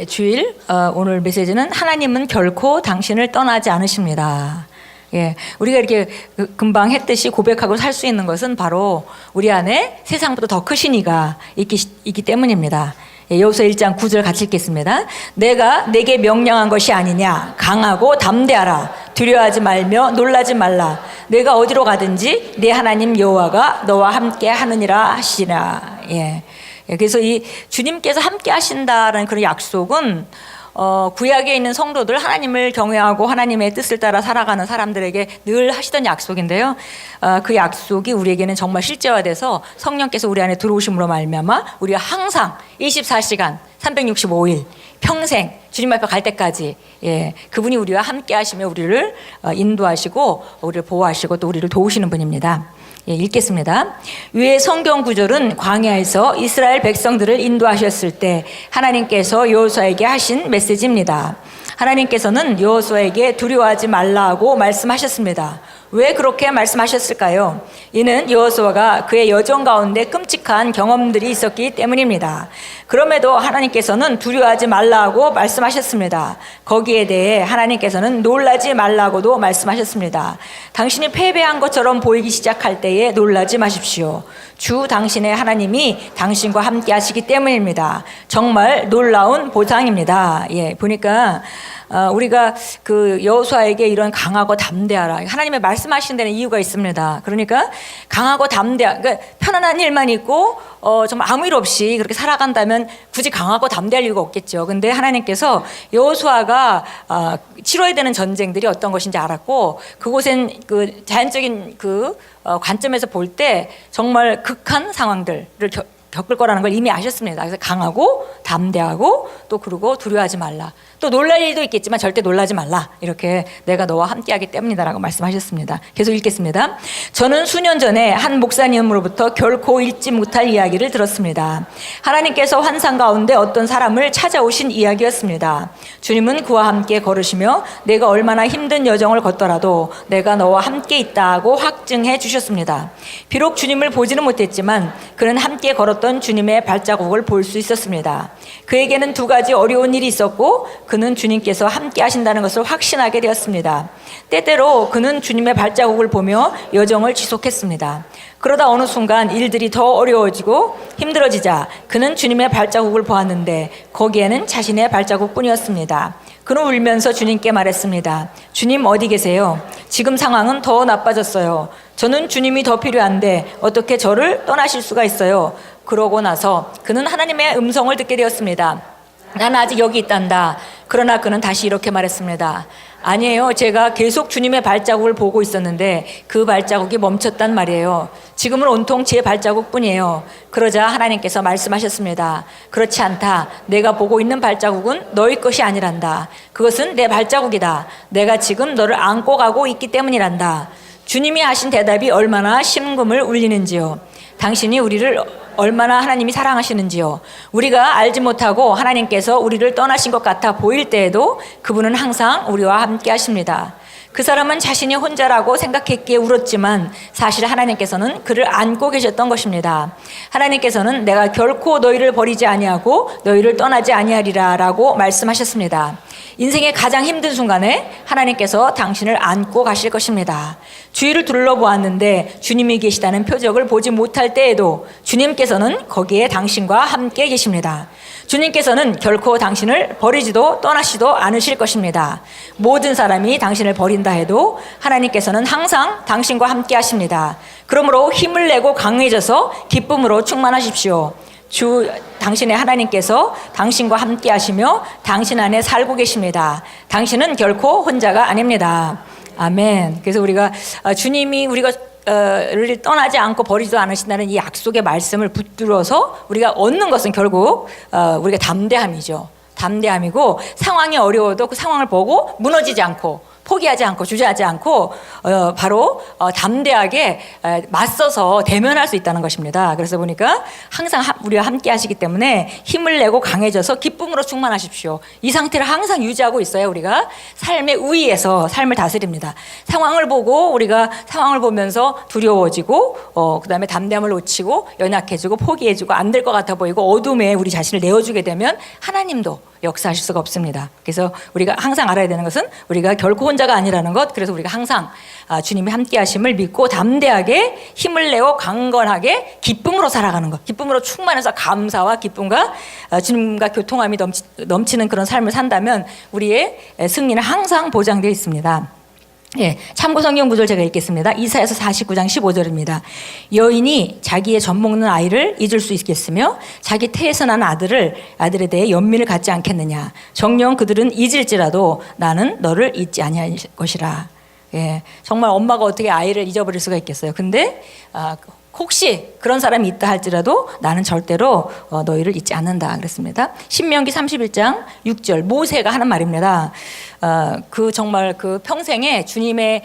주일 오늘 메시지는 하나님은 결코 당신을 떠나지 않으십니다. 예, 우리가 이렇게 금방 했듯이 고백하고 살 수 있는 것은 바로 우리 안에 세상보다 더 크신 이가 있기 때문입니다. 예, 여호수아 1장 9절 같이 읽겠습니다. 내가 내게 명령한 것이 아니냐. 강하고 담대하라. 두려워하지 말며 놀라지 말라. 내가 어디로 가든지 내 하나님 여호와가 너와 함께 하느니라 하시라. 예. 그래서 이 주님께서 함께 하신다라는 그런 약속은 구약에 있는 성도들, 하나님을 경외하고 하나님의 뜻을 따라 살아가는 사람들에게 늘 하시던 약속인데요. 그 약속이 우리에게는 정말 실제화돼서 성령께서 우리 안에 들어오심으로 말미암아 우리가 항상 24시간 365일 평생 주님 앞에 갈 때까지, 예, 그분이 우리와 함께 하시며 우리를 인도하시고 우리를 보호하시고 또 우리를 도우시는 분입니다. 예, 읽겠습니다. 위의 성경 구절은 광야에서 이스라엘 백성들을 인도하셨을 때 하나님께서 여호수아에게 하신 메시지입니다. 하나님께서는 여호수아에게 두려워하지 말라고 말씀하셨습니다. 왜 그렇게 말씀하셨을까요? 이는 여호수아가 그의 여정 가운데 끔찍한 경험들이 있었기 때문입니다. 그럼에도 하나님께서는 두려워하지 말라고 말씀하셨습니다. 거기에 대해 하나님께서는 놀라지 말라고도 말씀하셨습니다. 당신이 패배한 것처럼 보이기 시작할 때에 놀라지 마십시오. 주 당신의 하나님이 당신과 함께 하시기 때문입니다. 정말 놀라운 보상입니다. 예, 보니까 우리가 그 여호수아에게 이런 강하고 담대하라, 하나님의 말씀하신 데는 이유가 있습니다. 그러니까 강하고 그러니까 편안한 일만 있고 정말 아무 일 없이 그렇게 살아간다면 굳이 강하고 담대할 이유가 없겠죠. 근데 하나님께서 여호수아가 치러야 되는 전쟁들이 어떤 것인지 알았고, 그곳엔 그 자연적인 그 관점에서 볼 때 정말 극한 상황들을 겪을 거라는 걸 이미 아셨습니다. 그래서 강하고 담대하고 또 그리고 두려워하지 말라. 또 놀랄 일도 있겠지만 절대 놀라지 말라. 이렇게 내가 너와 함께하기 때문이다라고 말씀하셨습니다. 계속 읽겠습니다. 저는 수년 전에 한 목사님으로부터 결코 잊지 못할 이야기를 들었습니다. 하나님께서 환상 가운데 어떤 사람을 찾아오신 이야기였습니다. 주님은 그와 함께 걸으시며 내가 얼마나 힘든 여정을 걷더라도 내가 너와 함께 있다고 확증해 주셨습니다. 비록 주님을 보지는 못했지만 그는 함께 걸었던 주님의 발자국을 볼 수 있었습니다. 그에게는 두 가지 어려운 일이 있었고 그는 주님께서 함께 하신다는 것을 확신하게 되었습니다. 때때로 그는 주님의 발자국을 보며 여정을 지속했습니다. 그러다 어느 순간 일들이 더 어려워지고 힘들어지자 그는 주님의 발자국을 보았는데 거기에는 자신의 발자국뿐이었습니다. 그는 울면서 주님께 말했습니다. 주님, 어디 계세요? 지금 상황은 더 나빠졌어요. 저는 주님이 더 필요한데 어떻게 저를 떠나실 수가 있어요? 그러고 나서 그는 하나님의 음성을 듣게 되었습니다. 나는 아직 여기 있단다. 그러나 그는 다시 이렇게 말했습니다. 아니에요. 제가 계속 주님의 발자국을 보고 있었는데 그 발자국이 멈췄단 말이에요. 지금은 온통 제 발자국뿐이에요. 그러자 하나님께서 말씀하셨습니다. 그렇지 않다. 내가 보고 있는 발자국은 너희 것이 아니란다. 그것은 내 발자국이다. 내가 지금 너를 안고 가고 있기 때문이란다. 주님이 하신 대답이 얼마나 심금을 울리는지요. 당신이 우리를 얼마나 하나님이 사랑하시는지요. 우리가 알지 못하고 하나님께서 우리를 떠나신 것 같아 보일 때에도 그분은 항상 우리와 함께 하십니다. 그 사람은 자신이 혼자라고 생각했기에 울었지만 사실 하나님께서는 그를 안고 계셨던 것입니다. 하나님께서는 내가 결코 너희를 버리지 아니하고 너희를 떠나지 아니하리라 라고 말씀하셨습니다. 인생의 가장 힘든 순간에 하나님께서 당신을 안고 가실 것입니다. 주위를 둘러보았는데 주님이 계시다는 표적을 보지 못할 때에도 주님께서는 거기에 당신과 함께 계십니다. 주님께서는 결코 당신을 버리지도 떠나시도 않으실 것입니다. 모든 사람이 당신을 버린다 해도 하나님께서는 항상 당신과 함께 하십니다. 그러므로 힘을 내고 강해져서 기쁨으로 충만하십시오. 당신의 하나님께서 당신과 함께 하시며 당신 안에 살고 계십니다. 당신은 결코 혼자가 아닙니다. 아멘. 그래서 우리가 주님이 우리를 떠나지 않고 버리지도 않으신다는 이 약속의 말씀을 붙들어서 우리가 얻는 것은 결국 우리가 담대함이죠. 담대함이고 상황이 어려워도 그 상황을 보고 무너지지 않고 포기하지 않고 주저하지 않고 바로 담대하게 맞서서 대면할 수 있다는 것입니다. 그래서 보니까 항상 우리와 함께 하시기 때문에 힘을 내고 강해져서 기쁨으로 충만하십시오. 이 상태를 항상 유지하고 있어야 우리가 삶의 우위에서 삶을 다스립니다. 상황을 보고 우리가 상황을 보면서 두려워지고 그다음에 담대함을 놓치고 연약해지고 포기해지고 안 될 것 같아 보이고 어둠에 우리 자신을 내어주게 되면 하나님도 역사하실 수가 없습니다. 그래서 우리가 항상 알아야 되는 것은 우리가 결코 혼자가 아니라는 것. 그래서 우리가 항상 주님이 함께 하심을 믿고 담대하게 힘을 내고 강건하게 기쁨으로 살아가는 것. 기쁨으로 충만해서 감사와 기쁨과 주님과 교통함이 넘치는 그런 삶을 산다면 우리의 승리는 항상 보장되어 있습니다. 예, 참고 성경 구절 제가 읽겠습니다. 이사야서 49장 15절입니다. 여인이 자기의 젖 먹는 아이를 잊을 수 있겠으며 자기 태에서 난 아들에 대해 연민을 갖지 않겠느냐. 정녕 그들은 잊을지라도 나는 너를 잊지 아니할 것이라. 예, 정말 엄마가 어떻게 아이를 잊어버릴 수가 있겠어요. 근데 혹시 그런 사람이 있다 할지라도 나는 절대로 너희를 잊지 않는다 그랬습니다. 신명기 31장 6절 모세가 하는 말입니다. 그 정말 그 평생에 주님의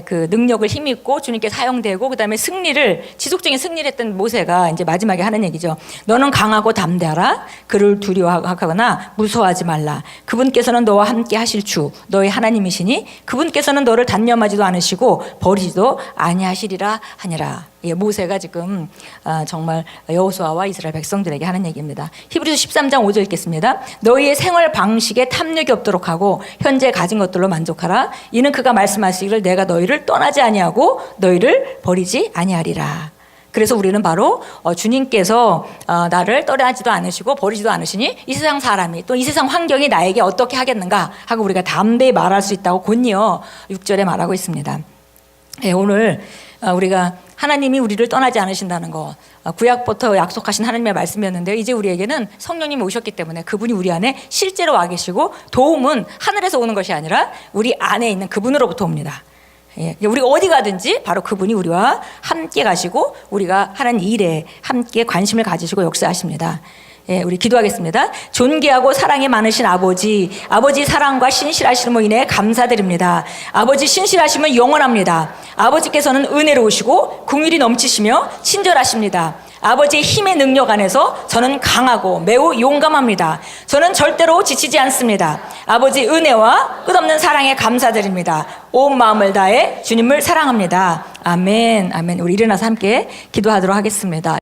그 능력을 힘입고 주님께 사용되고 그다음에 지속적인 승리를 했던 모세가 이제 마지막에 하는 얘기죠. 너는 강하고 담대하라. 그를 두려워하거나 무서워하지 말라. 그분께서는 너와 함께 하실 주 너의 하나님이시니 그분께서는 너를 단념하지도 않으시고 버리지도 아니하시리라 하니라. 예, 모세가 지금 정말 여호수아와 이스라엘 백성들에게 하는 얘기입니다. 히브리서 13장 5절 읽겠습니다. 너희의 생활 방식에 탐욕이 없도록 하고 현재 가진 것들로 만족하라. 이는 그가 말씀하시기를 내가 너희를 떠나지 아니하고 너희를 버리지 아니하리라. 그래서 우리는 바로 주님께서 나를 떠나지도 않으시고 버리지도 않으시니 이 세상 사람이 또 이 세상 환경이 나에게 어떻게 하겠는가 하고 우리가 담대히 말할 수 있다고 곧이어 6절에 말하고 있습니다. 예, 오늘 우리가 하나님이 우리를 떠나지 않으신다는 거 구약부터 약속하신 하나님의 말씀이었는데요. 이제 우리에게는 성령님이 오셨기 때문에 그분이 우리 안에 실제로 와 계시고 도움은 하늘에서 오는 것이 아니라 우리 안에 있는 그분으로부터 옵니다. 예, 우리가 어디 가든지 바로 그분이 우리와 함께 가시고 우리가 하는 일에 함께 관심을 가지시고 역사하십니다. 예, 우리 기도하겠습니다. 존귀하고 사랑이 많으신 아버지 사랑과 신실하심으로 인해 감사드립니다. 아버지 신실하심은 영원합니다. 아버지께서는 은혜로우시고 긍휼이 넘치시며 친절하십니다. 아버지의 힘의 능력 안에서 저는 강하고 매우 용감합니다. 저는 절대로 지치지 않습니다. 아버지 은혜와 끝없는 사랑에 감사드립니다. 온 마음을 다해 주님을 사랑합니다. 아멘. 아멘. 우리 일어나서 함께 기도하도록 하겠습니다.